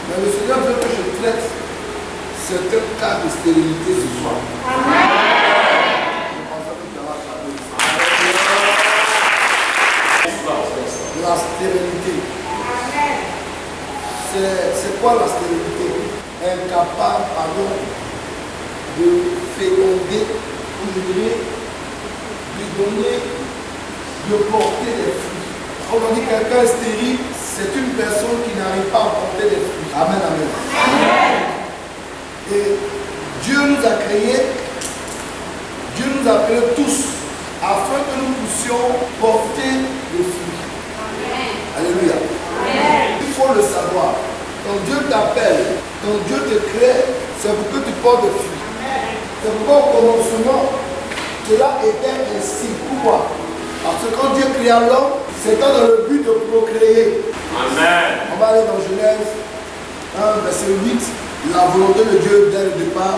Mais le Seigneur veut que je traite certains cas de stérilité ce soir. La stérilité. C'est quoi la stérilité? Incapable, pardon, de féconder, ou je dirais, de donner, de porter des fruits. Quand on dit quelqu'un est stérile, c'est une personne qui n'arrive pas à porter des fruits. Amen, amen. Amen. Et Dieu nous a créés, Dieu nous a créés tous afin que nous puissions porter des fruits. Amen. Alléluia. Amen. Il faut le savoir. Quand Dieu t'appelle, quand Dieu te crée, c'est pour que tu portes des fruits. C'est pourquoi au commencement, cela était ainsi. Pourquoi? Parce que quand Dieu créa l'homme, c'était dans le but de procréer. Amen. On va aller dans Genèse 1, verset 8. La volonté de Dieu dès le départ,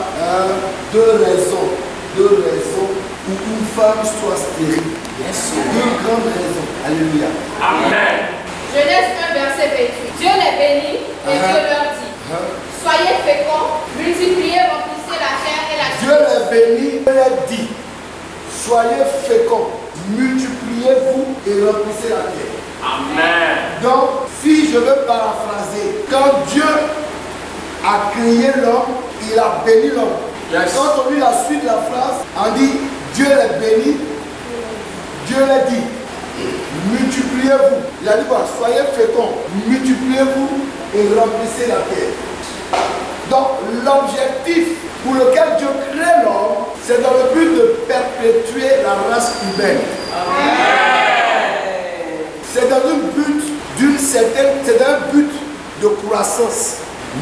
deux raisons où une femme soit stérile. Deux grandes raisons. Alléluia. Amen. Genèse 1, verset 28. Dieu les bénit et Dieu leur dit, soyez féconds, multipliez, remplissez la terre et la terre. Dieu les bénit et les dit, soyez féconds, multipliez-vous et remplissez la terre. Amen. Donc, si je veux paraphraser, quand Dieu a créé l'homme, il a béni l'homme. Yes. Quand on lit la suite de la phrase, on dit Dieu les bénit, Dieu les dit, multipliez-vous. Il a dit quoi? Soyez féconds, multipliez-vous et remplissez la terre. Donc l'objectif pour lequel Dieu crée l'homme, c'est dans le but de perpétuer la race humaine. Amen. C'est dans un but d'une certaine, c'est un but de croissance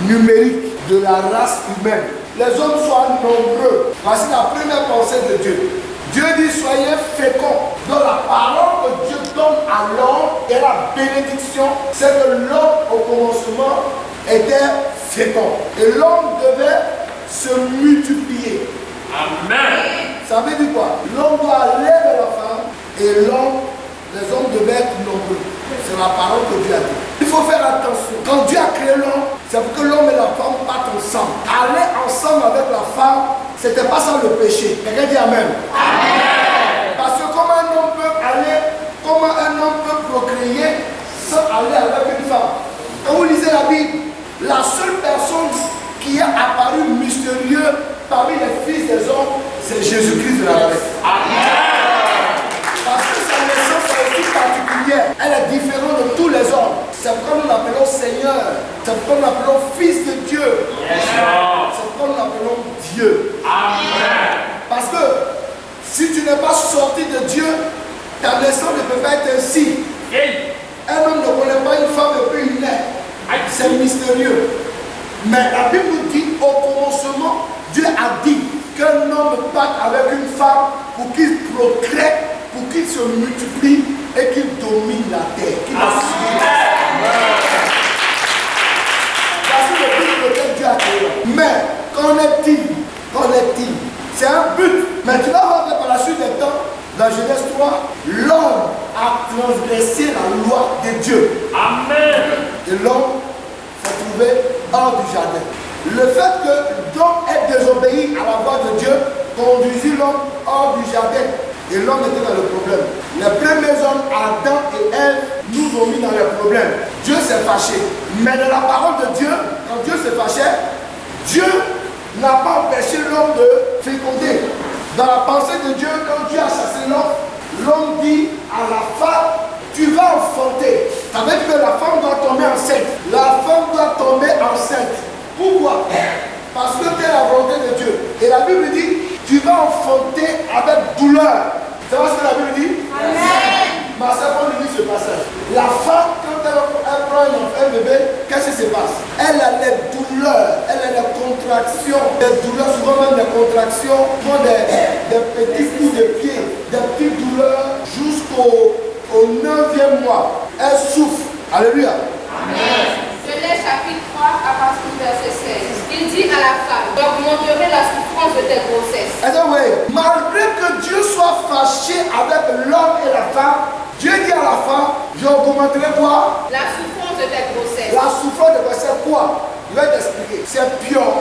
numérique de la race humaine. Les hommes soient nombreux. Voici la première pensée de Dieu. Dieu dit soyez féconds. Donc la parole que Dieu donne à l'homme et la bénédiction, c'est que l'homme au commencement était fécond. Et l'homme devait se multiplier. Amen. Ça veut dire quoi? L'homme doit aller vers la femme et l'homme, les hommes devaient être nombreux. C'est la parole que Dieu a dit. Il faut faire attention. Quand Dieu a créé l'homme, c'est pour que l'homme et la femme partent ensemble. Aller ensemble avec la femme, c'était pas ça le péché. Quelqu'un dit Amen. Amen. Parce que comment un homme peut aller, comment un homme peut procréer sans aller avec une femme? Quand vous lisez la Bible, la seule personne qui est apparue mystérieuse parmi les fils des hommes, c'est Jésus-Christ de Nazareth. Amen. Parce que sa naissance est aussi particulière. Elle est différente de tous les hommes. C'est pourquoi nous l'appelons Seigneur. C'est pourquoi nous l'appelons Fils de Dieu. Yes. C'est pourquoi nous l'appelons Dieu. Amen. Parce que si tu n'es pas sorti de Dieu, ta naissance ne peut pas être ainsi. Un homme ne connaît pas une femme et puis il naît. C'est mystérieux. Mais la Bible nous dit au commencement, Dieu a dit qu'un homme parte avec une femme pour qu'il procrée, pour qu'il se multiplie et qu'il domine la terre. Voici le but pour lequel Dieu a créé. Mais qu'en est-il? C'est un but. Mais tu vas voir que par la suite des temps, dans Genèse 3, l'homme a transgressé la loi de Dieu. Amen. Et l'homme s'est trouvé hors du jardin. Le fait que l'homme ait désobéi à la voix de Dieu conduisit l'homme hors du jardin. Et l'homme était dans le problème. Les premiers hommes, Adam et Ève, nous ont mis dans le problème. Dieu s'est fâché. Mais dans la parole de Dieu, quand Dieu s'est fâché, Dieu n'a pas empêché l'homme de féconder. Dans la pensée de Dieu, quand Dieu a chassé l'homme, l'homme dit à la femme, tu vas enfanter. Ça veut dire que la femme doit tomber enceinte. La femme doit tomber enceinte. Pourquoi? Parce que c'est la volonté de Dieu. Et la Bible dit, tu vas enfanter avec douleur. C'est ce que la Bible dit? Amen. Ma soeur, quand on lit ce passage, la femme, quand elle prend un bébé, qu'est-ce qui se passe? Elle a les douleurs, elle a les contractions, des douleurs, souvent même des contractions, des petits coups de pied, des petites douleurs jusqu'au 9e mois. Elle souffre. Alléluia. Amen. Genèse chapitre 3 à partir du verset 16. Il dit à la femme, j'augmenterai la souffrance de tes grossesses. Malgré que Dieu soit fâché avec l'homme et la femme, Dieu dit à la femme, j'augmenterai quoi? La souffrance de tes grossesses. La souffrance de tes grossesses quoi? expliquer. C'est pure.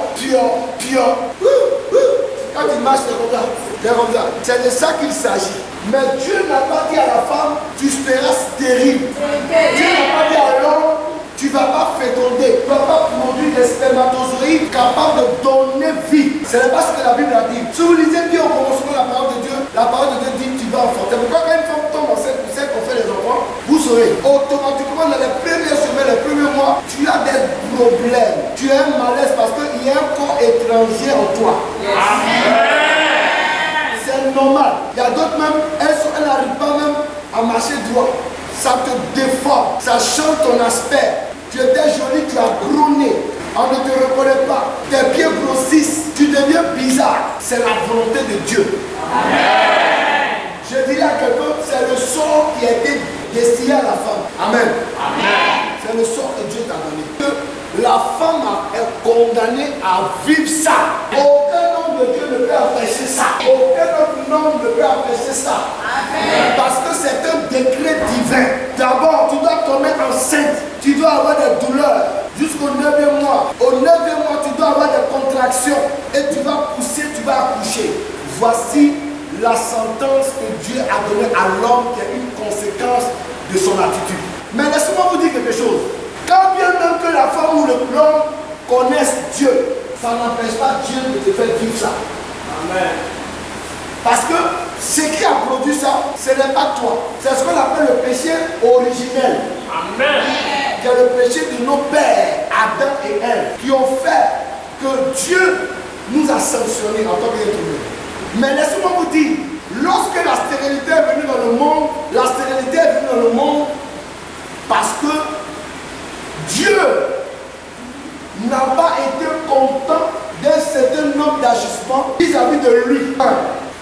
Quand il marche, c'est comme ça. C'est comme ça. C'est de ça qu'il s'agit. Mais Dieu n'a pas dit à la femme, tu seras stérile. Dieu n'a pas dit à l'homme, tu ne vas pas féconder. Tu ne vas pas produire des spermatozoïdes capables de donner vie. Ce n'est pas ce que la Bible a dit. Si vous lisez bien au commencement la parole de Dieu dit tu vas enfanter. Pourquoi quand une femme tombe enceinte, vous savez qu'on fait les enfants, vous saurez, automatiquement dans les premières semaines, les premiers mois, tu as des problèmes. Tu as un malaise parce qu'il y a un corps étranger en toi. Amen. C'est normal. Il y a d'autres même, elles n'arrivent pas même à marcher droit. Ça te déforme, ça change ton aspect. Tu étais jolie, tu as gros nez. On ne te reconnaît pas. Tes pieds grossissent, tu deviens bizarre. C'est la volonté de Dieu. Amen. Je dirais à quelqu'un, c'est le sort qui a été destiné à la femme. Amen. Amen. C'est le sort que Dieu t'a donné. La femme est condamnée à vivre ça. Aucun homme de Dieu ne peut empêcher ça. Aucun autre homme ne peut empêcher ça. Amen. Parce que c'est un décret divin. D'abord, tu dois tomber enceinte. Tu dois avoir des douleurs jusqu'au 9e mois. Au 9e mois, tu dois avoir des contractions. Et tu vas pousser, tu vas accoucher. Voici la sentence que Dieu a donnée à l'homme qui est une conséquence de son attitude. Mais laissez-moi vous dire quelque chose. Quand bien même que la femme ou l'homme connaissent Dieu, ça n'empêche pas Dieu de te faire vivre ça. Amen. Parce que ce qui a produit ça, ce n'est pas toi. C'est ce qu'on appelle le péché originel. Amen. Qui est le péché de nos pères, Adam et Ève, qui ont fait que Dieu nous a sanctionnés en tant qu'êtres humains. Mais laissez-moi vous dire, lorsque la stérilité est venue dans le monde, la stérilité est venue dans le monde parce que Dieu n'a pas été content d'un certain nombre d'agissements vis-à-vis de lui,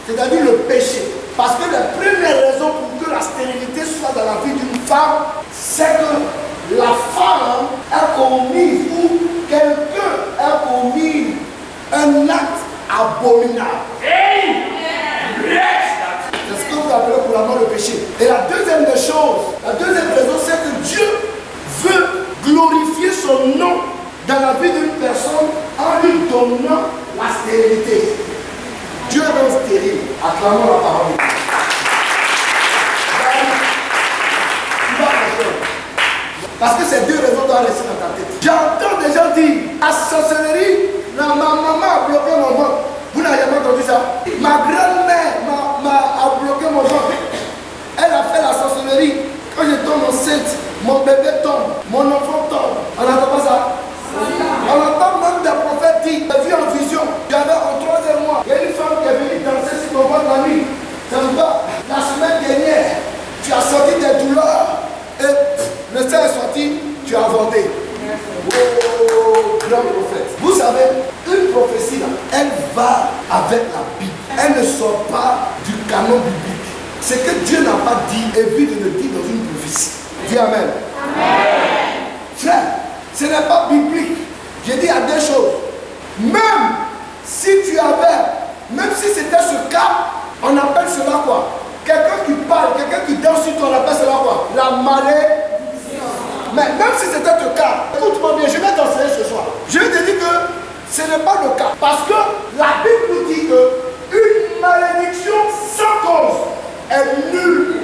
c'est-à-dire le péché. Parce que la première raison pour que la stérilité soit dans la vie d'une femme, c'est que la femme a commis ou quelqu'un a commis un acte abominable. C'est ce que vous appelez couramment le péché. Et la deuxième des choses, la deuxième raison, c'est que Dieu veut glorifier son nom dans la vie d'une personne en lui donnant la stérilité. Dieu rend stérile. Acclamons la parole. Parce que ces deux raisons doivent rester dans ta tête. J'entends des gens dire, la sorcellerie, ma maman a bloqué mon ventre. Vous n'avez jamais entendu ça? Ma grand-mère a bloqué mon ventre. Elle a fait la sorcellerie. Quand je tombe enceinte, mon bébé tombe, mon enfant tombe. On n'entend pas ça? On entend même des prophètes dire, j'ai vu en vision, j'avais en 3e mois, il y a une femme qui est venue danser sur mon ventre la nuit. Ça veut pas, la semaine dernière, tu as senti des douleurs et le sang est sorti, tu as avorté. Oh, grand prophète. Vous savez, une prophétie là, elle va avec la Bible. Elle ne sort pas du canon biblique. Ce que Dieu n'a pas dit, évite de le dire dans une prophétie. Dis Amen. Amen. Frère, ce n'est pas biblique. J'ai dit à deux choses. Même si tu avais, même si c'était ce cas, on appelle cela quoi? Quelqu'un qui parle, quelqu'un qui danse sur toi, on appelle cela quoi? La malédiction. Mais même si c'était le cas, écoute-moi bien, je vais t'enseigner ce soir. Je vais te dire que ce n'est pas le cas. Parce que la Bible nous dit que une malédiction sans cause est nulle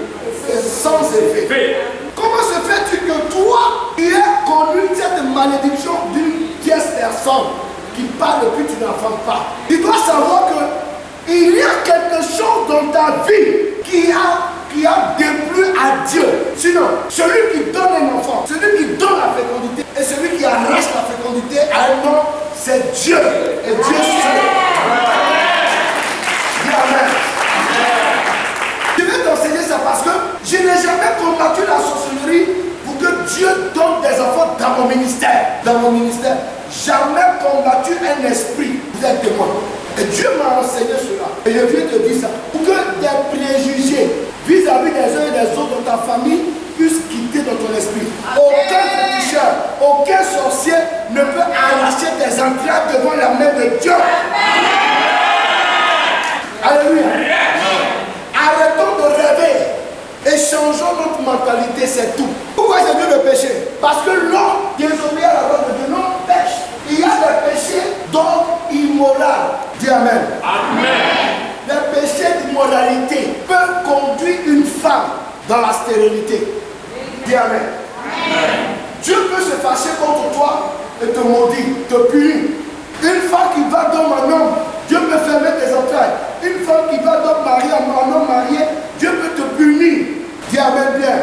et sans effet. Comment se fait-il que toi, tu aies connu cette malédiction d'une tierce personne qui parle et puis tu n'enfantes pas? Tu dois savoir que il y a quelque chose dans ta vie qui a déplu à Dieu. Sinon, celui qui donne un enfant, celui qui donne la fécondité et celui qui arrache la fécondité à un homme, c'est Dieu. Et Dieu seul. Amen. Je vais t'enseigner ça parce que je n'ai jamais combattu la sorcellerie pour que Dieu donne des enfants dans mon ministère. Dans mon ministère, jamais combattu un esprit. Vous êtes témoin. Et Dieu m'a enseigné cela. Et je viens te dire ça. Pour que des préjugés vis-à-vis des uns et des autres dans ta famille puissent quitter dans ton esprit. Aucun féticheur, aucun sorcier ne peut arracher tes entrailles devant la main de Dieu. Alléluia. Arrêtons de rêver et changeons notre mentalité, c'est tout. Pourquoi j'ai dit le péché? Parce que l'homme désobéit à la loi de Dieu, l'homme pêche. Il y a des stérilité. Dis Amen. Dieu peut se fâcher contre toi et te maudire, te punir. Une femme qui va dans un homme, Dieu peut fermer tes entrailles. Une femme qui va dans marier un homme marié, Dieu peut te punir. Dis Amen bien. Amen.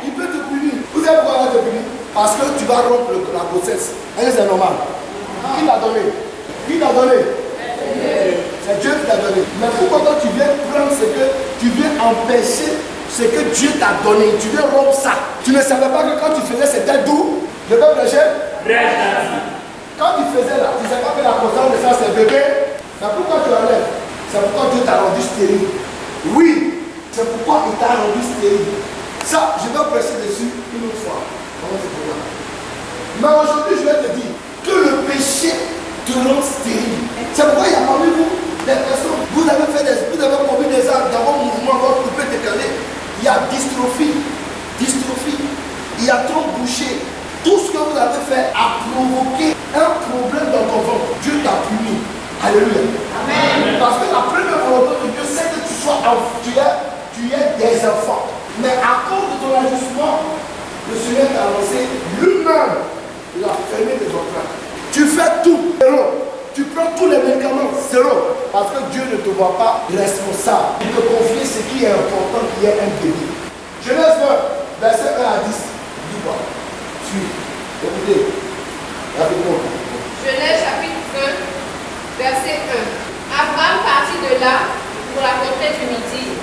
Il peut te punir. Vous savez pourquoi il va te punir? Parce que tu vas rompre la grossesse. Et c'est normal. Qui l'a donné? Qui l'a donné? C'est Dieu qui t'a donné. Mais pourquoi quand tu viens prendre ce que tu viens empêcher ce que Dieu t'a donné, tu viens rompre ça? Tu ne savais pas que quand tu faisais c'était doux? Le peuple de Dieu? Quand tu faisais là, tu ne savais pas que la conscience de ça c'est bébé. Mais pourquoi tu enlèves? C'est pourquoi Dieu t'a rendu stérile. Oui, c'est pourquoi il t'a rendu stérile. Ça, je vais prêcher dessus une autre fois. Mais aujourd'hui, je vais te dire que le péché te rend stérile. C'est pourquoi il y a parmi vous des personnes, vous avez commis des actes dans vos mouvements, votre coupé décalé. Il y a dystrophie. Il y a trop bouché. Tout ce que vous avez fait a provoqué un problème dans ton ventre. Dieu t'a puni. Alléluia. Amen. Parce que la première volonté de Dieu, c'est que tu es des enfants. Mais à cause de ton ajustement, le Seigneur t'a lancé lui-même. Il a fermé tes entrailles. Tu fais tout, zéro. Tu prends tous les médicaments, zéro. Parce que Dieu ne te voit pas responsable. Il te confie ce qui est important, qui est un bébé. Genèse 20, verset 1 à 10. Dis-moi. Suis. Écoutez. Rapidement. Genèse chapitre 1, verset 1. Abraham partit de là pour la contrée du Midi.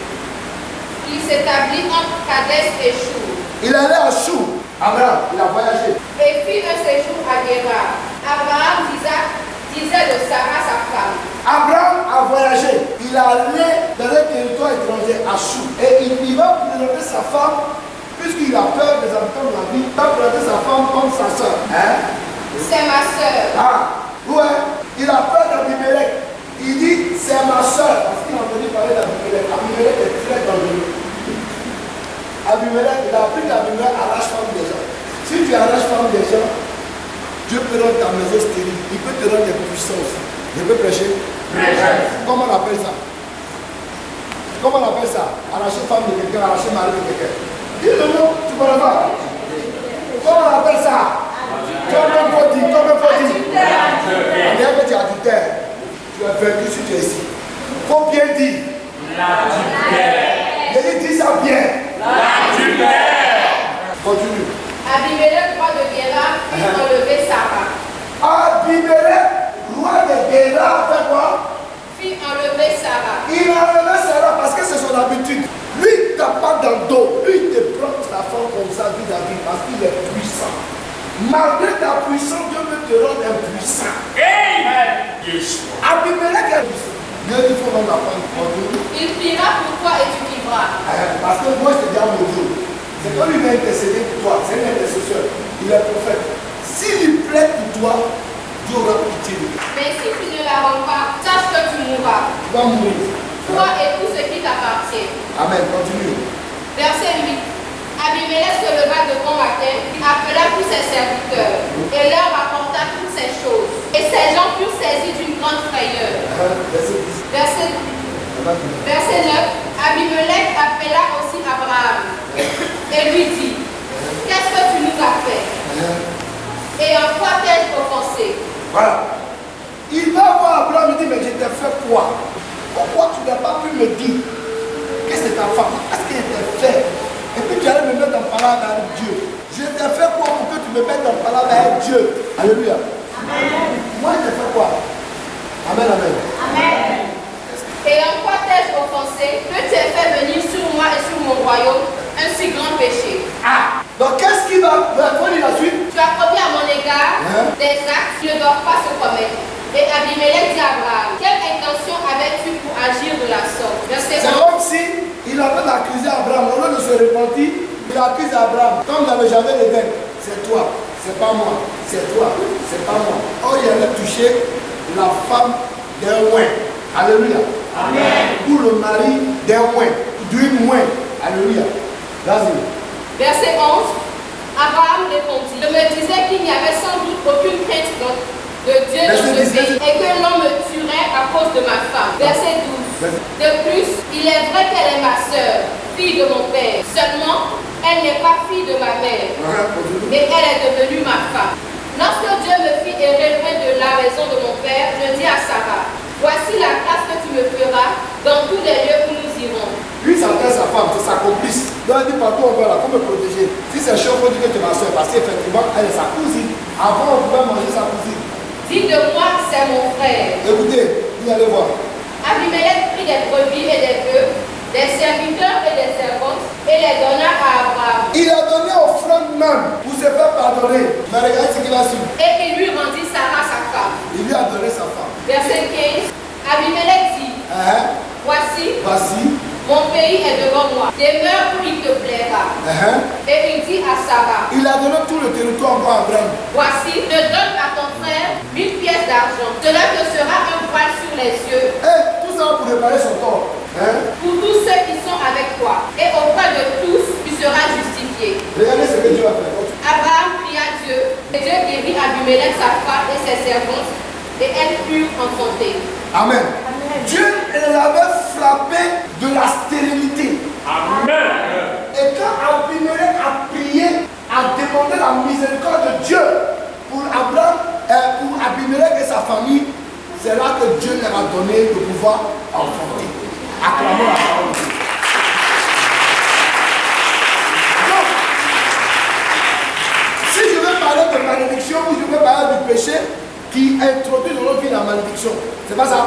Il s'établit entre Kadès et Chour. Il allait à Chour. Abraham, il a voyagé. Et fit un séjour à Guérar. Abraham disait de Sarah sa femme. Abraham a voyagé. Il allait dans un territoire étranger à Chour. Et il va présenter sa femme, puisqu'il a peur des habitants de la ville, il va présenter sa femme comme sa soeur. Hein? C'est ma soeur. Ah, ouais. Il a peur d'Abimelech. Il dit, c'est ma soeur. Parce qu'il a entendu parler d'Abimelech. Abimelech est très dangereux. Abimelech, il a appris qu'Abimelech arrache femme des gens. Si tu arraches femme des gens, Dieu peut rendre ta maison stérile. Il peut te rendre des puissances. Je peux prêcher? Comment on appelle ça? Comment on appelle ça? Arracher femme de quelqu'un, arracher mari de quelqu'un. Dis le nom, tu connais pas. Comment on appelle ça? Comment on dit? On dirait que tu es adultère. Tu as vaincu si tu es ici. Il faut bien dire. L'adultère. Dis ça bien. L'adultère. Continue. Abimelech, roi de Guérar, fit enlever Sarah. Abimelech, roi de Guérar, fait quoi? Fit enlever Sarah. Il a enlevé Sarah parce que c'est son habitude. Lui, il ne t'a pas dans le dos. Lui, il te prend sa femme comme ça vis-à-vis parce qu'il est puissant. Malgré ta puissance, Dieu veut te rendre impuissant. Amen. Abimelech est puissant. Dieu dit, il faut rendre la femme continue. Il priera pour toi et tu vivras. Parce que moi, je te dis à mon Dieu. C'est quand lui va intercéder pour toi. C'est un intercesseur. Il est prophète. S'il plaît pour toi, Dieu aura pitié de toi. Mais si tu ne la rends pas, sache que tu mourras. Tu vas mourir. Toi et tout ce qui t'appartient. Amen. Continue. Verset 8. Abimelech se leva de bon matin, appela tous ses serviteurs et leur rapporta toutes ces choses. Et ces gens furent saisis d'une grande frayeur. Verset 9. Abimelech appela aussi Abraham et lui dit, qu'est-ce que tu nous as fait? Et en quoi t'ai-je offensé? Voilà. Il va voir Abraham et dit, mais je t'ai fait quoi? Pourquoi tu n'as pas pu me dire que c'est ta femme? Qu'est-ce qu'elle t'a fait? Et puis tu allais me mettre en parole avec Dieu. Je t'ai fait quoi pour que tu me mettes en parole avec Dieu? Alléluia. Amen. Moi, je t'ai fait quoi? Amen, amen. Amen. Et en quoi t'ai-je offensé que tu aies fait venir sur moi et sur mon royaume un si grand péché? Ah! Donc qu'est-ce qui va lire la suite? Tu as commis à mon égard des actes qui ne doivent pas se commettre. Et Abimelech dit à Abraham, quelle intention avais-tu pour agir de la sorte? C'est comme si il avait accusé Abraham. Au lieu de se repentir, il accuse Abraham. Comme dans le jardin d'Éden, c'est toi, c'est pas moi, c'est toi, c'est pas moi. Oh, il allait toucher la femme d'un oin. Alléluia. Amen. Ou le mari d'un oin, d'une oin. Alléluia. Vas-y. Verset 11. Abraham répondit, je me disais qu'il n'y avait sans doute aucune crainte de Dieu dans ce pays et que l'on me tuerait à cause de ma femme. Verset 12. De plus, il est vrai qu'elle est ma soeur, fille de mon père. Seulement, elle n'est pas fille de ma mère, mais elle est devenue ma femme. Lorsque Dieu me fit errer loin de la maison de mon père, je dis à Sarah, voici la grâce que tu me feras dans tous les lieux où nous irons. Lui, ça s'appelle sa femme, c'est sa complice. Donc elle dit partout on va là, pour me protéger. Si c'est chaud, il faut dire que tu es ma soeur, parce qu'effectivement, elle est sa cousine. Avant, on pouvait manger sa cousine. Dis de moi, c'est mon frère. Écoutez, vous allez voir. Abimelech prit des brebis et des bœufs, des serviteurs et des servantes, et les donna à Abraham. Il a donné offrande même pour se faire pardonner. Mais regardez ce qu'il a su. Et il lui rendit Sarah sa femme. Il lui a donné sa femme. Verset 15. Abimelech dit, voici, mon pays est devant moi. Demeure où il te plaira. Et il dit à Sarah, il a donné tout le territoire à Abraham. Voici, je donne à ton frère 1000 pièces d'argent. Cela te sera un voile sur les yeux. Tout ça pour réparer son tort. Pour tous ceux qui sont avec toi. Et auprès de tous, tu seras justifié. Regardez ce que Dieu a fait. Abraham pria Dieu. Et Dieu guérit Abimelech, sa femme et ses servantes. Et elles furent enfantées. Amen. Dieu l'avait frappé de la stérilité. Amen. Et quand Abimelech a prié, a demandé la miséricorde de Dieu pour Abraham, pour Abimelech et sa famille, c'est là que Dieu leur a donné le pouvoir enfanter. Acclamons la parole de Dieu. Donc, si je veux parler de malédiction ou je veux parler du péché qui introduit dans notre vie la malédiction, c'est pas ça.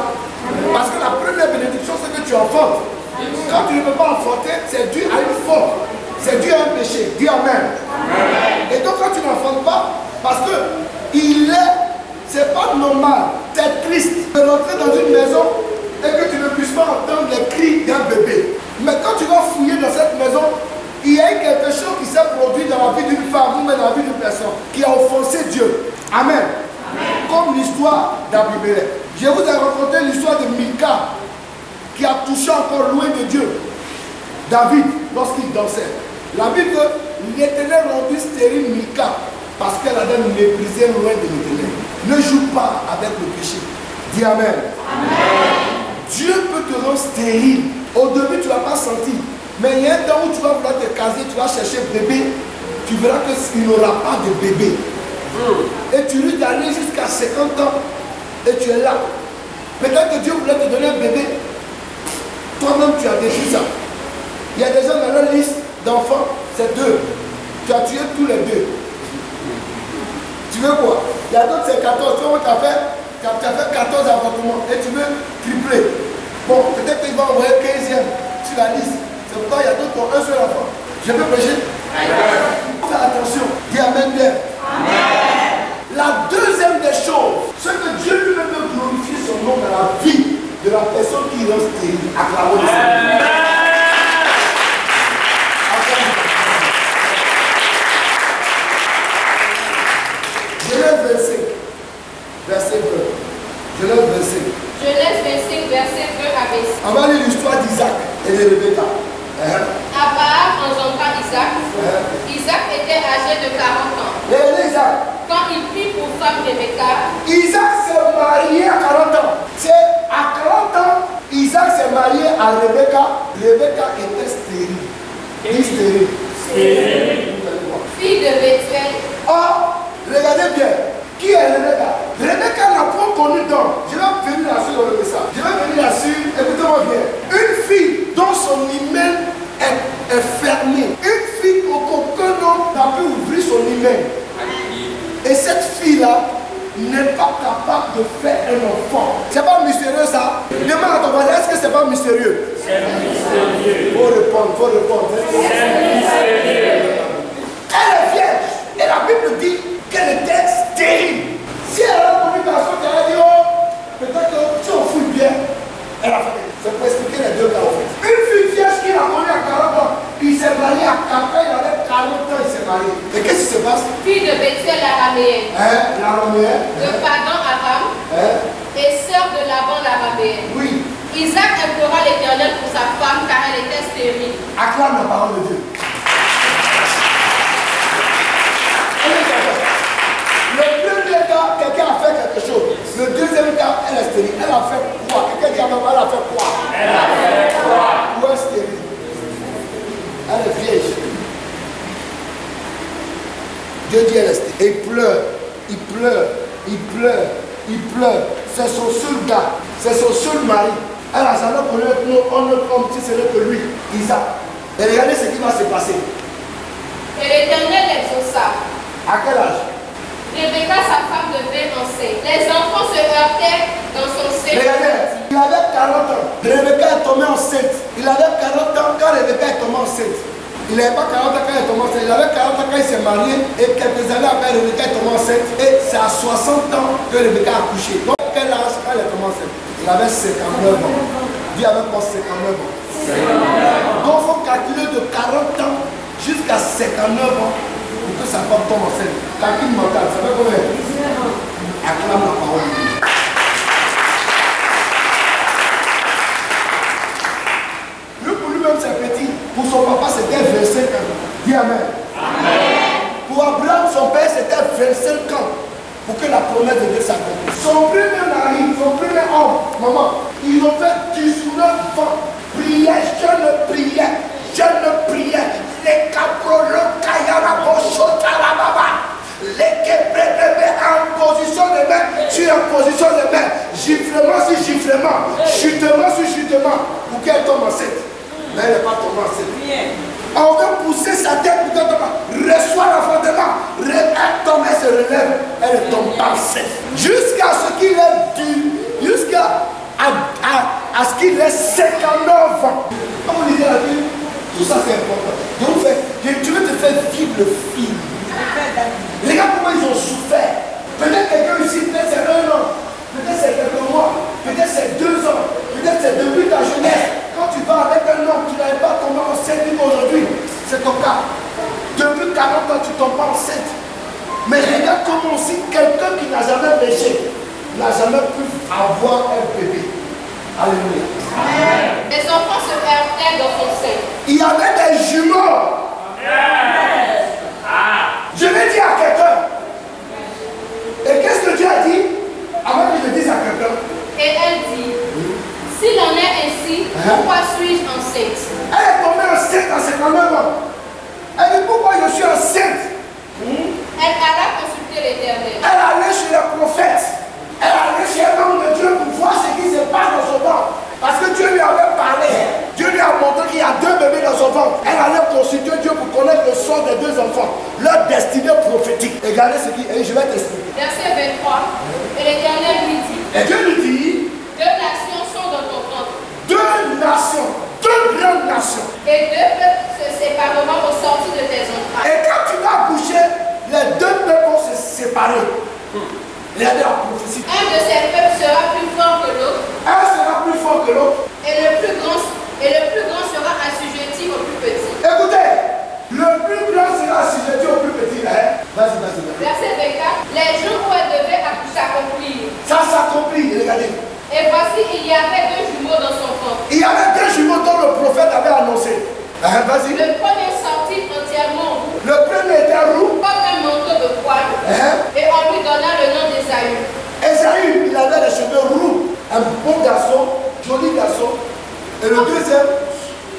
Parce que la première bénédiction, c'est que tu enfantes. Quand tu ne peux pas enfanter, c'est dû à une faute. C'est dû à un péché. Dis Amen. Et donc quand tu n'enfantes pas, parce que c'est pas normal, c'est triste de rentrer dans une maison et que tu ne puisses pas entendre les cris d'un bébé. Mais quand tu vas fouiller dans cette maison, il y a eu quelque chose qui s'est produit dans la vie d'une femme ou même dans la vie d'une personne qui a offensé Dieu. Amen. Comme l'histoire d'Abimelech. Je vous ai raconté l'histoire de Milka qui a touché encore loin de Dieu David lorsqu'il dansait. La Bible dit l'Éternel rendit stérile Milka parce qu'elle avait méprisé loin de l'Éternel. Ne joue pas avec le péché. Dis Amen. Amen. Dieu peut te rendre stérile. Au début, tu ne l'as pas senti. Mais il y a un temps où tu vas vouloir te caser, tu vas chercher bébé. Tu verras qu'il n'y aura pas de bébé. Et tu risques d'aller jusqu'à 50 ans. Et tu es là. Peut-être que Dieu voulait te donner un bébé. Toi-même, tu as détruit ça. Il y a des gens dans leur liste d'enfants, c'est 2. Tu as tué tous les 2. Tu veux quoi? Il y a d'autres, c'est 14. Tu vois, tu as fait 14 avortements et tu veux tripler. Bon, peut-être qu'il va envoyer 15e sur la liste. C'est pourquoi il y a d'autres qui ont un seul enfant. Je peux prêcher? Fais attention. Dis Amen bien. Amen. La deuxième des choses, c'est que Dieu lui-même veut glorifier son nom dans la vie de la personne qui reste stérile. Acclamons le Seigneur. Genèse 25, verset 20. Genèse 25. Genèse 25, verset 20 à 26. On va lire l'histoire d'Isaac et de Rebecca. Abraham engendra Isaac. Isaac était âgé de 40 ans. Quand il prit pour femme Rebecca, Isaac s'est marié à 40 ans. C'est à 40 ans, Isaac s'est marié à Rebecca. Rebecca était stérile. Stérile. Fille de Bethuel. Or, regardez bien. Qui est Rebecca? Rebecca n'a pas connu d'homme. Je vais venir là-dessus dans le message. Je vais venir là-dessus. Écoutez-moi bien. Une fille dont son hymen est fermé. Une fille qu'aucun homme n'a pu ouvrir son hymen. Et cette fille-là n'est pas capable de faire un enfant. C'est pas mystérieux ça? Demande à ton voisin, est-ce que c'est pas mystérieux? C'est mystérieux. Faut répondre. C'est mystérieux. Elle est vierge. Et la Bible dit qu'elle était stérile. Si elle a une communication qui a dit, oh, peut-être que tu en fouilles bien, elle a fait. C'est pour expliquer les deux cas en fait. Une fille vierge qui l'a connue à 40 ans, il s'est marié à 40 ans, il avait 40 ans, il s'est marié. Et qu'est-ce qui se passe? Fille de Bethuel l'araméenne. L'araméenne. De Padan Aram. Et sœur de Laban l'araméenne. Oui. Isaac implora l'Éternel pour sa femme car elle était stérile. Acclame la parole de Dieu. Le premier cas, quelqu'un a fait quelque chose. Le deuxième cas, elle est stérile. Elle a fait quoi? Quelqu'un dit à maman, elle a fait quoi? Elle a fait quoi? Ou est stérile? elle est vierge. Dieu dit elle est restée. Et il pleure, il pleure, il pleure, il pleure. C'est son seul gars, c'est son seul mari. Elle n'a jamais connu un autre homme si ce n'est que lui, Isaac. Et regardez ce qui va se passer. Et l'Éternel l'exauça. À quel âge? Rebecca, sa femme, devint enceinte. Les enfants se heurtaient dans son sein. Regardez, il avait 40 ans. Rebecca est tombée enceinte. Il avait 40 ans quand Rebecca est tombée enceinte. Il n'avait pas 40 ans quand il est tombé enceinte. Il avait 40 ans quand il s'est marié. Et quelques années après, Rebecca est tombée enceinte. Et c'est à 60 ans que Rebecca a accouché. Donc, quel âge quand elle est tombée enceinte? Il avait 59 ans. Dieu avait pas 59 ans. Donc, il faut calculer de 40 ans jusqu'à 59 ans pour que sa femme tombe enceinte. Calcul mental, ça fait combien? Acclame la parole de Dieu. Lui, pour lui-même, c'est petit. Pour son papa, c'était 25 ans. Dis Amen. Amen. Pour Abraham, son père, c'était 25 ans. Pour que la promesse de Dieu s'accomplisse. Son premier mari, son premier homme, maman, ils ont fait 19 ans. Prière, je ne priais. Les capros, le kayara, la baba. Les kébrébébé en position de main, sur en position de main. Giflement sur giflement, chutement sur chutement. Pour qu'elle tombe enceinte. Mais elle n'est pas tombée enceinte. On veut pousser sa tête pour qu'elle tombe. Reçoit l'enfantement. Elle tombe, elle se relève. Elle ne tombe pas enceinte. Jusqu'à ce qu'il ait dû, jusqu'à ce qu'il ait 59 ans. Comme on disait la Bible, tout ça c'est important. Donc tu veux te faire vivre le film. Regarde comment ils ont souffert. Peut-être quelqu'un ici, peut-être c'est 1 an, peut-être c'est quelques mois, peut-être c'est 2 ans, peut-être c'est depuis ta jeunesse. Quand tu vas avec un homme, tu n'arrives pas à tomber enceinte aujourd'hui. C'est ton cas. Depuis 40 ans, tu ne tombes pas enceinte. Mais regarde comment aussi quelqu'un qui n'a jamais péché n'a jamais pu avoir un bébé. Alléluia. Amen. Les enfants se heurtaient dans son sein. Il y avait des jumeaux. Je vais dire à quelqu'un. Et qu'est-ce que Dieu a dit avant que je dise à quelqu'un? Et elle dit, s'il en est ainsi, pourquoi suis-je enceinte? Elle est tombée enceinte à 59 ans. Elle dit, pourquoi je suis enceinte? Elle alla consulter l'Éternel. Elle allait chez le prophète. Elle allait chez un homme de Dieu pour voir ce qui se passe dans son ventre. Parce que Dieu lui avait parlé. Dieu lui a montré qu'il y a 2 bébés dans son ventre. Elle allait consulter Dieu pour connaître le sort des 2 enfants. Leur destinée prophétique. Regardez ce qui est. Je vais t'expliquer. Verset 23. Et l'Éternel lui dit. Et Dieu lui dit. 2 nations sont dans ton ventre. 2 nations. 2 grandes nations. Et 2 peuples se sépareront au sortir de tes entrailles. Et quand tu vas accoucher, les 2 peuples vont se séparer. Regardez la prophétie. Un de ces peuples sera plus fort que l'autre. Un sera plus fort que l'autre. Et le plus grand sera assujetti au plus petit. Écoutez, le plus grand sera assujetti au plus petit. Hein? Vas-y. Verset 24. Les jours où elle devait s'accomplir. Ça s'accomplit, regardez. Et voici, il y avait 2 jumeaux dans son ventre. Il y avait 2 jumeaux dont le prophète avait annoncé. Vas-y. Le premier sortit entièrement roux. Le premier était roux. Comme un manteau de poil. Et on lui donna le nom d'Ésaü. Ésaü, il avait les cheveux roux. Un bon garçon, joli garçon. Et le deuxième.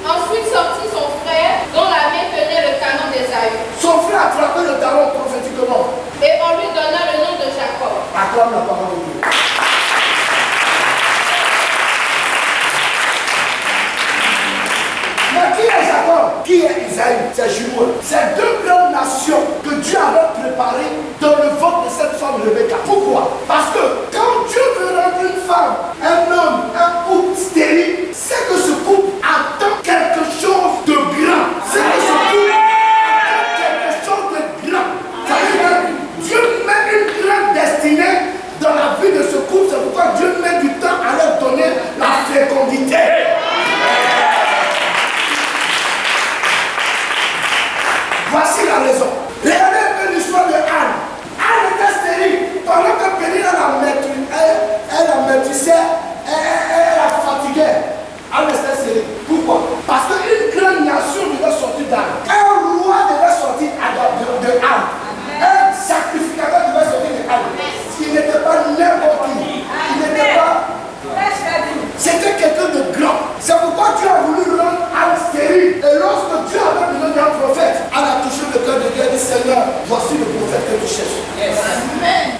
Ensuite sortit son frère, dont la main tenait le talon d'Ésaü. Son frère attrapait le talon prophétiquement. Et on lui donna le nom de Jacob. Acclame la parole de Dieu. Mais qui est Jacob? Qui est Isaïe? C'est jumeau. C'est 2 grandes nations que Dieu avait préparées dans le ventre de cette femme Rebecca. Pourquoi? Parce que quand Dieu veut rendre une femme, un homme, un couple stérile, c'est que ce couple attend quelque chose de grand. C'est que ce couple attend quelque chose de grand. Ça veut dire que Dieu met une grande destinée dans la vie de ce couple. C'est pourquoi Dieu met du temps à leur donner la fécondité. Voici la raison. Regardez un peu l'histoire de Anne. Anne était stérile pendant que Pénina, la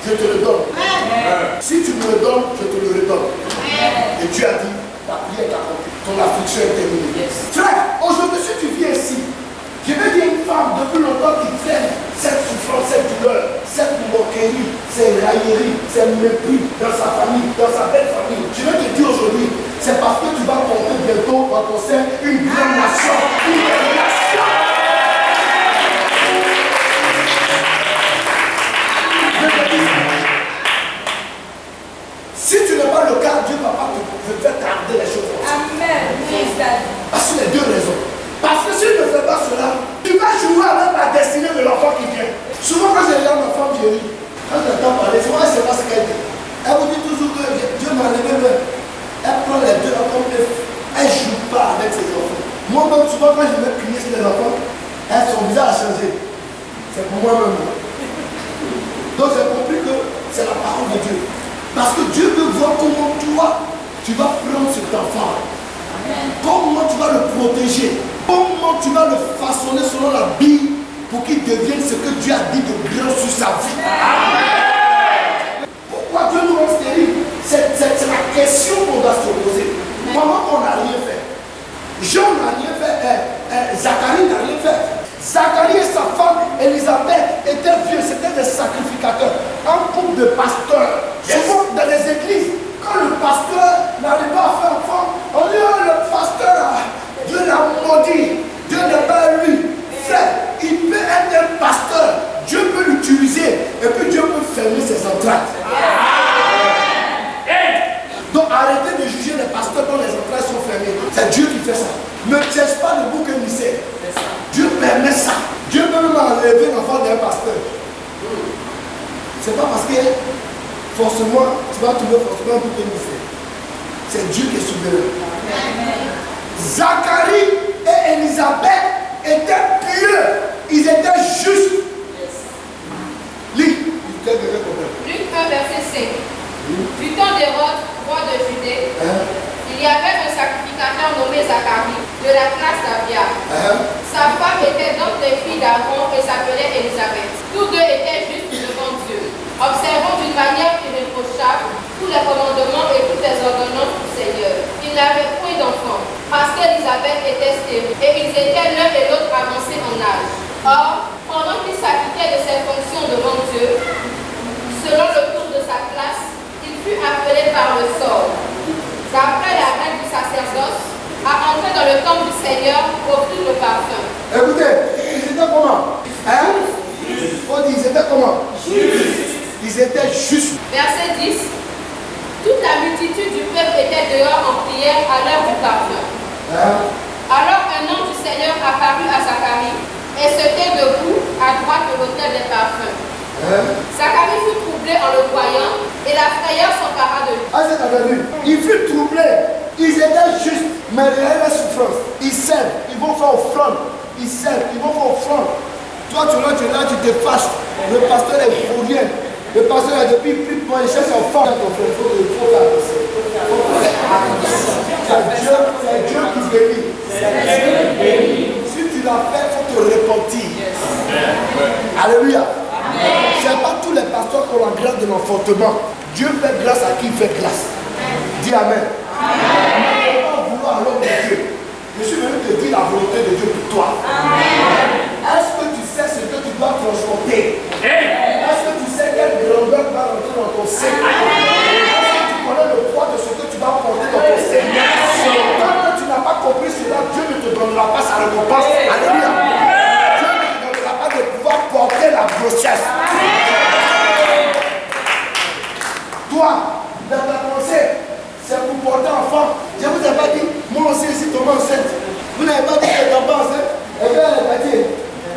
je te le donne. Si tu me le donnes, je te le redonne. Et Dieu a dit, la prière est accomplie. Ton affliction est terminée. Frère, aujourd'hui, si tu viens ici, je vais dire une femme depuis longtemps qui traîne cette souffrance, cette douleur, cette moquerie, ces railleries, ces mépris dans sa famille, dans sa belle famille. Je vais te dire aujourd'hui, c'est parce que tu vas porter bientôt dans ton sein une grande nation, une grande nation. Je te dis, si tu n'es pas le cas, Dieu va pas te faire garder les choses. Amen. Parce que les deux raisons. Parce que si tu ne fais pas cela, tu vas jouer avec la destinée de l'enfant qui vient. Souvent quand je regarde ma femme, je ris. Quand je l'entends parler, c'est moi, c'est pas ce qu'elle dit. Elle vous dit toujours que Dieu m'a levé le. Elle prend les deux comme elle ne joue pas avec ses enfants. Moi-même, souvent quand je vais crier sur les enfants, son visage a changé. C'est pour moi-même. Donc j'ai compris que c'est la parole de Dieu. Parce que Dieu veut voir comment toi, tu vas prendre cet enfant. Comment tu vas le protéger. Comment tu vas le façonner selon la Bible pour qu'il devienne ce que Dieu a dit de bien sur sa vie. Amen. Pourquoi Dieu nous rend stériles? C'est la question qu'on doit se poser. Pendant qu'on n'a rien fait. Jean n'a rien fait. Zacharie n'a rien fait. Zacharie et sa femme Élisabeth étaient vieux, c'était des sacrificateurs. Un couple de pasteurs. Souvent dans les églises, quand le pasteur n'arrive pas à faire enfant, on dit oh, le pasteur, Dieu l'a maudit, Dieu n'est pas lui. Frère, il peut être un pasteur, Dieu peut l'utiliser et puis Dieu peut fermer ses entrailles. Donc arrêtez de juger les pasteurs dont les entrailles sont fermées. C'est Dieu qui fait ça. Ne cherche pas le bouc émissaire. Dieu permet ça. Dieu peut même enlever l'enfant d'un pasteur. C'est pas parce que forcément, tu vas trouver forcément un bouc émissaire. C'est Dieu qui est souverain. Zacharie et Élisabeth étaient pieux. Ils étaient justes. Lis. Luc 1, verset 5. Du temps d'Hérode, roi de Judée, il y avait un sacrificateur nommé Zacharie, de la classe d'Abia. Sa femme était donc des filles d'Aaron et s'appelait Élisabeth. Tous deux étaient justes devant Dieu, observant d'une manière irréprochable tous les commandements et toutes les ordonnances du Seigneur. Ils n'avaient point d'enfants, parce qu'Élisabeth était stérile, et ils étaient l'un et l'autre avancés en âge. Or, pendant qu'il s'acquittait de ses fonctions devant Dieu, selon le cours de sa classe, il fut appelé par le sort, d'après la règle du sacerdoce, à entrer dans le temple du Seigneur pour offrir le parfum. Écoutez, ils étaient comment? On dit, ils étaient comment? Ils étaient justes. Verset 10. Toute la multitude du peuple était dehors en prière à l'heure du parfum. Alors un homme du Seigneur apparut à Zacharie et se tint debout à droite de l'autel des parfums. Zacharie fut troublé en le voyant et la frayeur s'empara de lui. Ah, c'est la vue. Il fut troublé. Ils étaient justes, mais il y a la souffrance. Ils servent, ils vont faire offrande. Ils servent, ils vont faire offrande. Toi, tu es là, tu te fâches. Le pasteur est pour rien. Le pasteur est depuis plus de il cherche un fort. Il faut faire c'est Dieu qui bénit. Si tu l'as fait, il faut te repentir. Alléluia. Ce n'est pas tous les pasteurs qui ont la grâce de l'enfantement. Dieu fait grâce à qui il fait grâce. Dis Amen. Il ne faut pas vouloir l'homme de Dieu. Je suis venu te dire la volonté de Dieu pour toi. Est-ce que tu sais ce que tu dois transporter? Est-ce que tu sais quelle grandeur va rentrer dans ton sein? Est-ce que tu connais le poids de ce que tu vas porter dans ton sein? Quand tu n'as pas compris cela, Dieu ne te donnera pas sa récompense. Alléluia. Dieu ne te donnera pas de pouvoir porter la grossesse. Toi, dans ta pensée, c'est pour porter enfant. Je ne vous ai pas dit, moi aussi ici, Thomas enceinte. Vous n'avez pas dit que Thomas enceinte. Et puis elle a dit,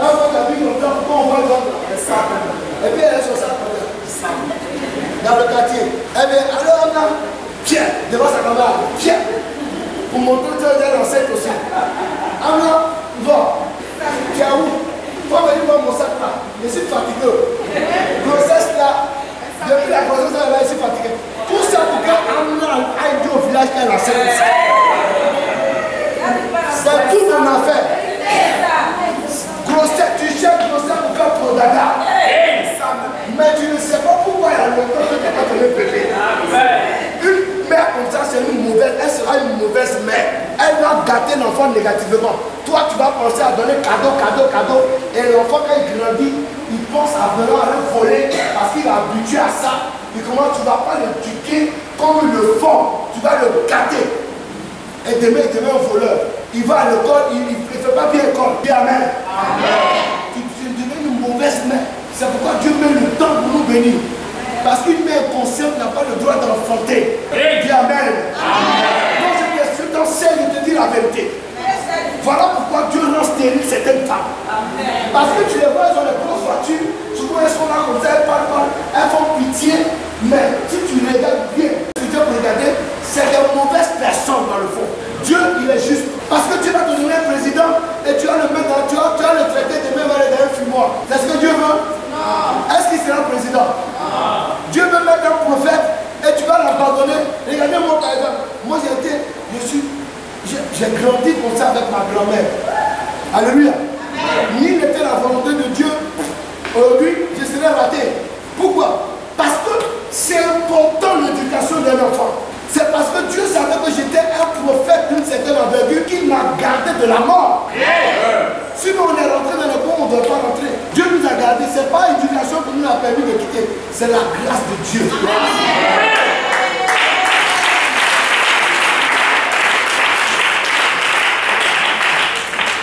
un peu la vie, pourquoi on voit l'homme là? Et puis elle est sur ça, dans le quartier. Eh bien, alors on a Pierre, devant sa camarade, Pierre, pour montrer que tu es enceinte aussi. Alors, va, tu es où? Toi, venir voir mon sac là. Je suis fatigué. Grossesse là, depuis la grossesse là, je suis fatigué. Tout ça pour qu'Amna aille au village qu'elle a enceinte. C'est tout mon affaire. Grossesse, tu cherches grossesse pour faire ton dada. Mais tu ne sais pas pourquoi elle a le temps que tu vas donner bébé. Une mère comme ça, c'est une mauvaise, elle sera une mauvaise mère. Elle va gâter l'enfant négativement. Toi, tu vas penser à donner cadeau. Et l'enfant, quand il grandit, il pense à venir à le voler parce qu'il est habitué à ça. Et comment tu ne vas pas l'éduquer comme le fond, tu vas le gâter. Et demain, il devient un voleur. Il va à l'école, il ne fait pas bien l'école. Dis amen. Tu deviens une mauvaise mère. C'est pourquoi Dieu met le temps pour nous bénir. Parce qu'une mère consciente n'a pas le droit d'enfanter. Dis amen. Donc je t'enseigne, je te dis la vérité. Voilà pourquoi Dieu rend stérile certaines femmes. Parce que tu les vois, elles ont les grosses voitures. Souvent elles sont là comme ça, elles parlent, elles font pitié. Mais si tu regardes bien, si Dieu peut regarder, c'est des mauvaises personnes dans le fond. Dieu, il est juste. Parce que tu vas te donner un président et tu vas le mettre dans, tu vas le traiter demain, va aller dans un fumoir. C'est ce que Dieu veut? Non. Est-ce qu'il sera président? Non. Dieu veut mettre un prophète et tu vas l'abandonner. Regardez-moi par exemple. Moi j'ai grandi comme ça avec ma grand-mère. Alléluia. Ni n'était la volonté de Dieu. Aujourd'hui, je serais raté. Pourquoi? Parce que c'est important l'éducation d'un enfant. C'est parce que Dieu savait que j'étais un prophète d'une certaine envergure qu'il m'a gardé de la mort. Sinon on est rentré dans le coin, on ne doit pas rentrer. Dieu nous a gardé. Ce n'est pas l'éducation qui nous a permis de quitter. C'est la grâce de Dieu.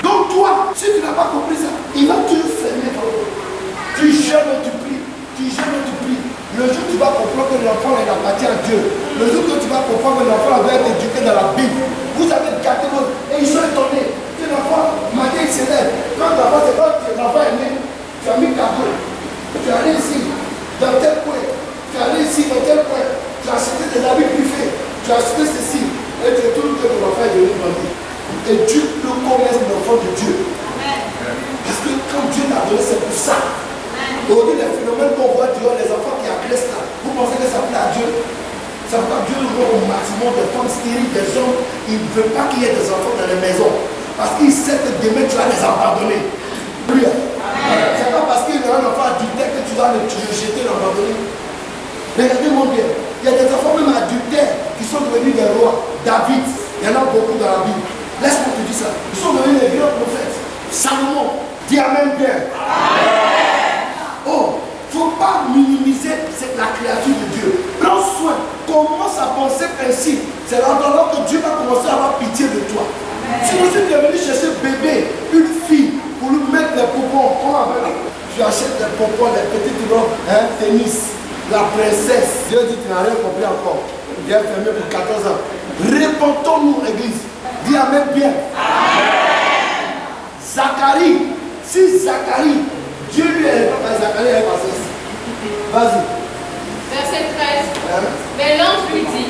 Donc toi, si tu n'as pas compris ça, il va te fermer. Tu jeûnes, tu pries. Tu jeûnes, tu pries. Le jour où tu vas comprendre que l'enfant il appartient à Dieu, le jour où tu vas comprendre que l'enfant va être éduqué dans la Bible, vous avez gâté l'autre et ils sont étonnés. Que l'enfant, matin il s'élève. Quand l'enfant est né, tu as mis ta boule. Tu es allé ici, dans tel coin. Tu es allé ici, dans tel coin. Tu as acheté des habits plus faits. Tu as acheté ceci. Et tu es tout que ton enfant est devenu bandit. Et Dieu peut connaître l'enfant de Dieu. Parce que quand Dieu l'a donné, c'est pour ça. Aujourd'hui, les phénomènes qu'on voit dehors, les enfants qui agressent là, vous pensez que ça plaît à Dieu? Ça veut pas Dieu voit au maximum des femmes stériles, des hommes, il ne veut pas qu'il y ait des enfants dans les maisons. Parce qu'il sait que demain tu vas les abandonner. C'est pas parce qu'il y a un enfant adultère que tu vas le jeter, l'abandonner. Regardez-moi bien, il y a des enfants même adultères qui sont devenus des rois. David, il y en a beaucoup dans la Bible. Laisse-moi te dire ça. Ils sont devenus des grands prophètes. Salomon, dis amen bien. Oh, il ne faut pas minimiser la créature de Dieu. Prends soin, commence à penser ainsi. C'est là que Dieu va commencer à avoir pitié de toi. Si vous êtes venu chercher bébé, une fille, pour lui mettre des pompons, tu achètes des pompons, des petites robes, tennis, la princesse. Dieu dit, tu n'as rien compris encore. Il est fermé pour 14 ans. Répondons-nous, église. Dis amen bien. Amen. Zacharie, si Zacharie, Dieu lui est Zacharie est passé ici. Vas-y. Verset 13. Mais l'ange lui dit,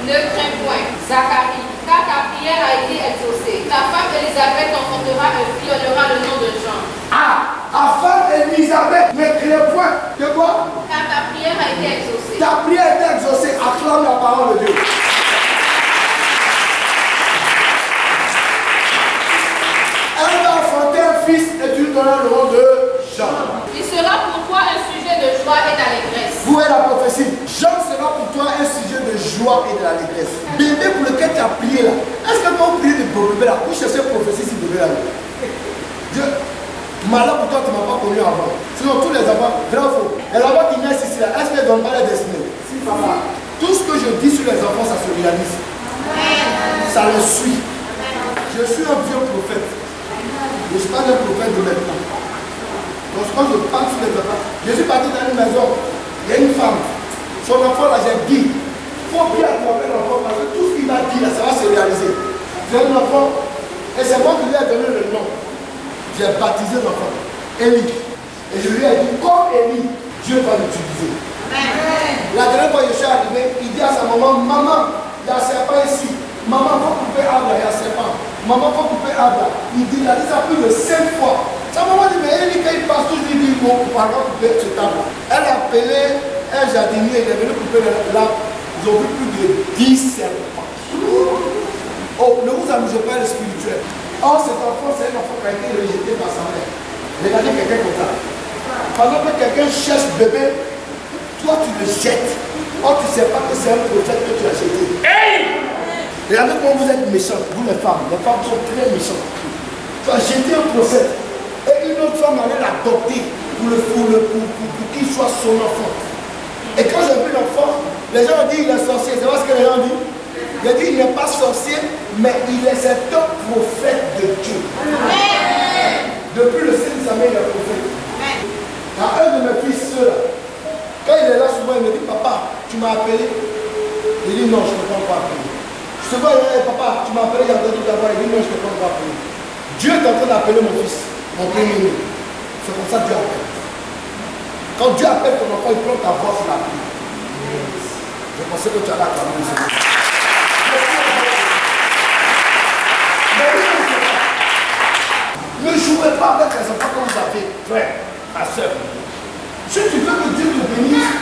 ne crains point, Zacharie, car ta prière a été exaucée. Ta femme Élisabeth enfantera un fils, on aura le nom de Jean. Ah, ta femme Élisabeth, ne crains point. De quoi? Car ta prière a été exaucée. Ta prière a été exaucée. Acclame la parole de Dieu. Elle va enfanter un fils et tu lui donneras le nom de Jean. Il sera pour toi un sujet de joie et d'allégresse. Vous voyez la prophétie. Jean sera pour toi un sujet de joie et de l'allégresse. Bébé pour lequel tu as prié là. Est-ce que quand vous priez de bébé là, vous cherchez prophétie si bébé là? Dieu, malheur pour toi, tu ne m'as pas connu avant. Sinon tous les enfants, vrai ou faux? Les enfants qui naissent ici là, est-ce qu'ils ne donnent pas la destinée? Si, papa. Tout ce que je dis sur les enfants, ça se réalise. Ça le suit. Je suis un vieux prophète. Je ne suis pas un prophète de maintenant. Donc quand je parle sur les enfants, je suis parti dans une maison, il y a une femme, son enfant là, j'ai dit, il faut bien attraper l'enfant parce que tout ce qu'il m'a dit là, ça va se réaliser. J'ai un enfant, et c'est moi qui lui ai donné le nom. J'ai baptisé l'enfant, Élie. Et je lui ai dit, comme Élie, Dieu va l'utiliser. La dernière fois que je suis arrivé, il dit à sa maman, maman, il y a un serpent ici. Maman, il faut couper arbre, il y a un serpent. Maman, il faut couper arbre. Il a dit ça plus de 5 fois. Sa maman dit, mais Élie, quand il passe tout, il dit, bon, on va couper ce arbre. Elle a appelé un jardinier, il est venu couper l'arbre. Ils ont vu plus de 10 serpents. Oh, ne vous amusez pas le spirituel. Or, cet enfant, c'est un enfant qui a été rejeté par sa mère. Regardez quelqu'un comme ça. Pendant que quelqu'un cherche bébé, toi tu jettes. Or, tu ne sais pas que c'est un prophète que tu as jeté. Regardez comment vous êtes méchantes, vous les femmes. Les femmes sont très méchantes. Tu as jeté un prophète et une autre femme allait l'adopter pour qu'il soit son enfant. Et quand j'ai vu l'enfant, les gens ont dit il est sorcier. C'est pas ce que les gens ont dit. Ils ont dit il n'est pas sorcier, mais il est un prophète de Dieu. Depuis le 6 Samuel, il est prophète. Il y a un de mes fils, quand il est là souvent, il me dit papa, tu m'as appelé. Il dit non, je ne t'ai pas appelé. Souvent, il dit papa, tu m'as appelé, il y a entendu ta voix. Il dit non, je ne t'ai pas appelé. Dieu est en train d'appeler mon fils, mon premier-né. C'est comme ça que Dieu appelle. Quand Dieu appelle ton enfant, il prend ta voix pour l'appeler. Je pensais que tu allais acclamer le Seigneur. Ne jouez pas avec les enfants que vous avez, frère, ma soeur. Si tu veux que Dieu te bénisse,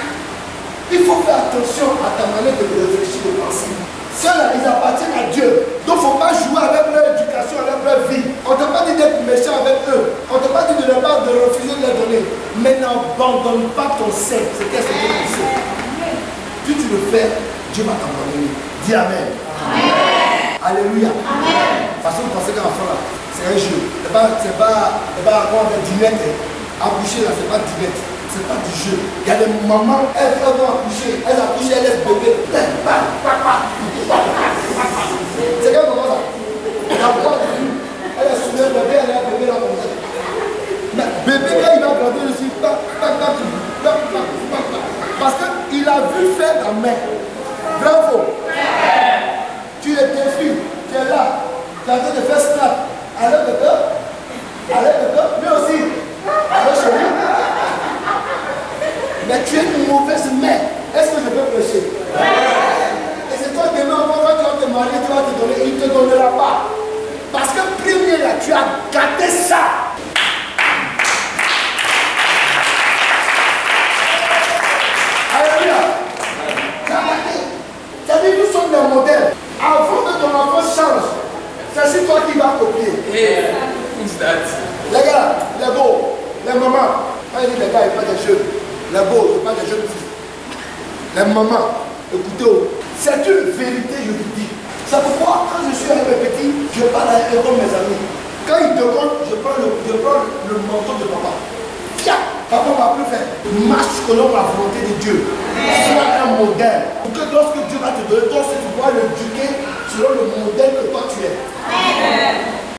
il faut faire attention à ta manière de réfléchir et de penser. Ceux-là, ils appartiennent à Dieu. Donc, il ne faut pas jouer avec leur éducation, avec leur vie. On ne t'a pas dit d'être méchant avec eux. On ne t'a pas dit de refuser de leur donner. Mais n'abandonne pas ton sein. C'est qu'est-ce que Dieu dit. Si tu le fais, Dieu va t'abandonner. Dis Amen. Amen. Alléluia. Amen. Parce que vous pensez qu'un enfant là, c'est un jeu. C'est pas encore des dinettes. Accoucher là, c'est pas dinette. C'est pas du jeu. Il y a des mamans, elles vont accoucher, elles accouchent, elles laissent bébé. C'est quel moment ça? Elle est soudée, le bébé, elle a un bébé là comme ça. Mais bébé, quand il va grandir ici, parce qu'il a vu faire la main. Bravo. Tu es défi, tu es là. Tu es en train de faire snap. Allez, bébé. Allez, bébé. Lui aussi. Allez, chérie. Mais tu es une mauvaise mère. Est-ce que je peux prêcher? Et c'est toi demain, quand tu vas te marier, tu vas te donner, il ne te donnera pas. Parce que premier là, tu as gâté ça. Alléluia. Tu as gâté. C'est-à-dire nous sommes des modèles. Avant que ton enfant change, c'est sur toi qui vas copier. Les gars, les beaux, les mamans, quand il dit les gars, il n'y a pas de jeunes. Les beaux, il n'y a pas de jeunes filles. Les mamans, écoutez, c'est une vérité, je vous dis. C'est pourquoi, quand je suis avec mes petits, je parle avec eux comme mes amis. Quand ils te comptent, je prends le manteau de papa. Tiens, papa m'a plus faire. Marche selon la volonté de Dieu. Sois un modèle. Pour que lorsque Dieu va te donner, toi aussi tu pourras l'éduquer selon le modèle que toi tu es.